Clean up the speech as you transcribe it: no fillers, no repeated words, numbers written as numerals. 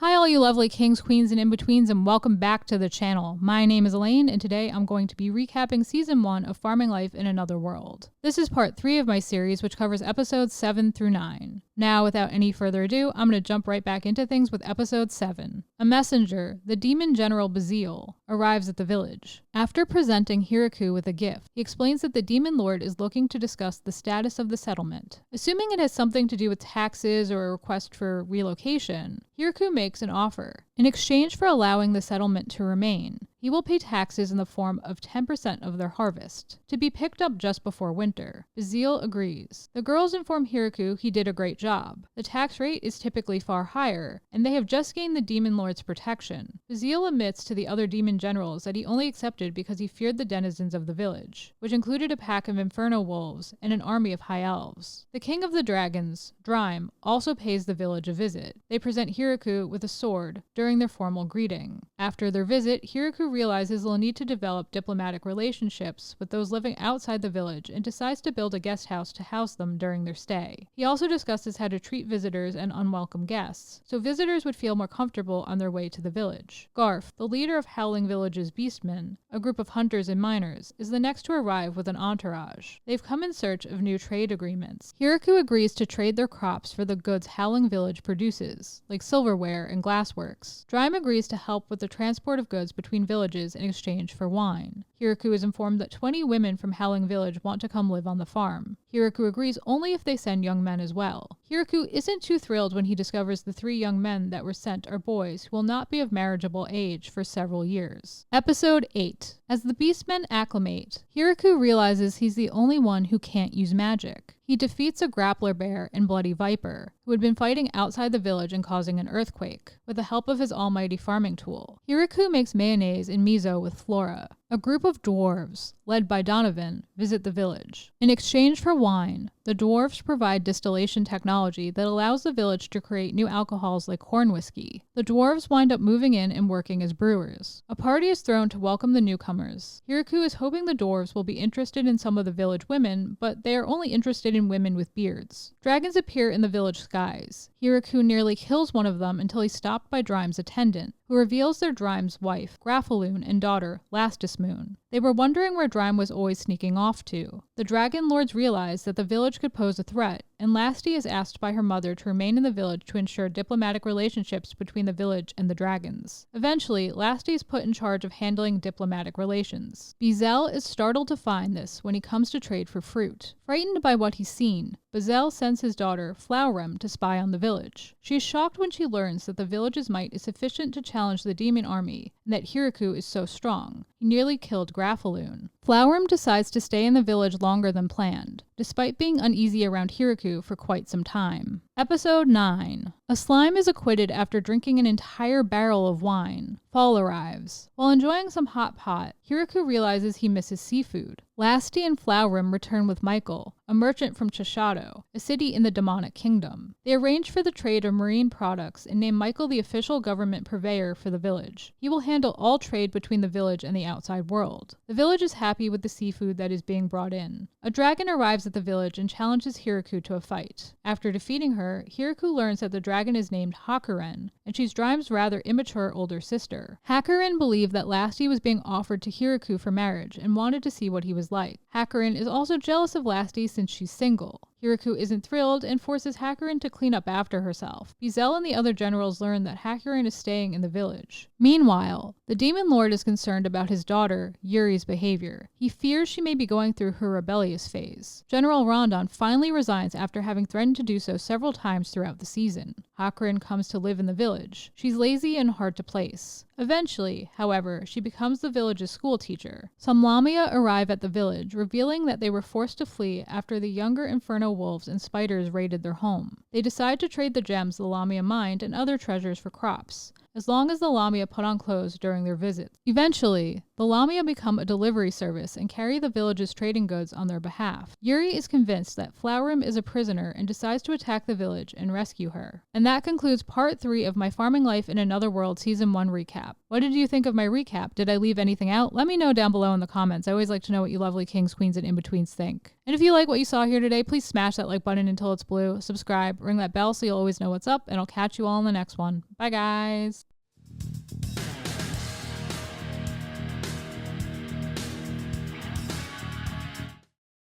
Hi all you lovely kings, queens, and in-betweens, and welcome back to the channel. My name is Elaine, and today I'm going to be recapping Season 1 of Farming Life in Another World. This is part 3 of my series, which covers episodes 7 through 9. Now, without any further ado, I'm going to jump right back into things with episode 7. A messenger, the demon general Bazil, arrives at the village. After presenting Hiraku with a gift, he explains that the demon lord is looking to discuss the status of the settlement. Assuming it has something to do with taxes or a request for relocation, Hiraku makes an offer. In exchange for allowing the settlement to remain, he will pay taxes in the form of 10% of their harvest, to be picked up just before winter. Bazil agrees. The girls inform Hiraku he did a great job. The tax rate is typically far higher, and they have just gained the demon lord's protection. Bazil admits to the other demon generals that he only accepted because he feared the denizens of the village, which included a pack of inferno wolves and an army of high elves. The king of the dragons, Drime, also pays the village a visit. They present Hiraku with a sword during their formal greeting. After their visit, Hiraku realizes they'll need to develop diplomatic relationships with those living outside the village and decides to build a guest house to house them during their stay. He also discusses how to treat visitors and unwelcome guests, so visitors would feel more comfortable on their way to the village. Garf, the leader of Howling Village's Beastmen, a group of hunters and miners, is the next to arrive with an entourage. They've come in search of new trade agreements. Hiraku agrees to trade their crops for the goods Howling Village produces, like silverware and glassworks. Drime agrees to help with the transport of goods between villages in exchange for wine. Hiraku is informed that 20 women from Howling Village want to come live on the farm. Hiraku agrees only if they send young men as well. Hiraku isn't too thrilled when he discovers the 3 young men that were sent are boys who will not be of marriageable age for several years. Episode 8. As the Beastmen acclimate, Hiraku realizes he's the only one who can't use magic. He defeats a grappler bear and bloody viper, who had been fighting outside the village and causing an earthquake, with the help of his almighty farming tool. Hiraku makes mayonnaise and miso with Flora. A group of dwarves, led by Donovan, visit the village. In exchange for wine, the dwarves provide distillation technology that allows the village to create new alcohols like corn whiskey. The dwarves wind up moving in and working as brewers. A party is thrown to welcome the newcomers. Hiraku is hoping the dwarves will be interested in some of the village women, but they are only interested in women with beards. Dragons appear in the village skies. Hiraku nearly kills one of them until he's stopped by Drime's attendant, who reveals they're Drime's wife, Graffaloon, and daughter, Lastismoon. They were wondering where Drime was always sneaking off to. The dragon lords realize that the village could pose a threat, and Lasty is asked by her mother to remain in the village to ensure diplomatic relationships between the village and the dragons. Eventually, Lasty is put in charge of handling diplomatic relations. Bazil is startled to find this when he comes to trade for fruit. Frightened by what he's seen, Bazil sends his daughter, Flowrim, to spy on the village. She is shocked when she learns that the village's might is sufficient to challenge the demon army, and that Hiraku is so strong. He nearly killed Graffaloon. Flowrim decides to stay in the village longer than planned, despite being uneasy around Hiraku for quite some time. Episode 9. A slime is acquitted after drinking an entire barrel of wine. Fall arrives. While enjoying some hot pot, Hiraku realizes he misses seafood. Lasty and Flowrim return with Michael, a merchant from Chishado, a city in the demonic kingdom. They arrange for the trade of marine products and name Michael the official government purveyor for the village. He will handle all trade between the village and the outside world. The village is happy with the seafood that is being brought in. A dragon arrives at the village and challenges Hiraku to a fight. After defeating her, Hiraku learns that the dragon is named Hakuren, and she's Drime's rather immature older sister. Hakuren believed that Lasty was being offered to Hiraku for marriage and wanted to see what he was like. Hakuren is also jealous of Lasty since she's single. Hiraku isn't thrilled and forces Hakuren to clean up after herself. Bazil and the other generals learn that Hakuren is staying in the village. Meanwhile, the demon lord is concerned about his daughter, Yuri's behavior. He fears she may be going through her rebellious phase. General Rondon finally resigns after having threatened to do so several times throughout the season. Hakuren comes to live in the village. She's lazy and hard to place. Eventually, however, she becomes the village's school teacher. Some Lamia arrive at the village, revealing that they were forced to flee after the younger Inferno wolves and spiders raided their home. They decide to trade the gems the Lamia mined and other treasures for crops, as long as the Lamia put on clothes during their visits. Eventually, the Lamia become a delivery service and carry the village's trading goods on their behalf. Yuri is convinced that Flowrim is a prisoner and decides to attack the village and rescue her. And that concludes part 3 of my Farming Life in Another World Season 1 recap. What did you think of my recap? Did I leave anything out? Let me know down below in the comments. I always like to know what you lovely kings, queens, and in-betweens think. And if you like what you saw here today, please smash that like button until it's blue, subscribe, ring that bell so you'll always know what's up, and I'll catch you all in the next one. Bye guys.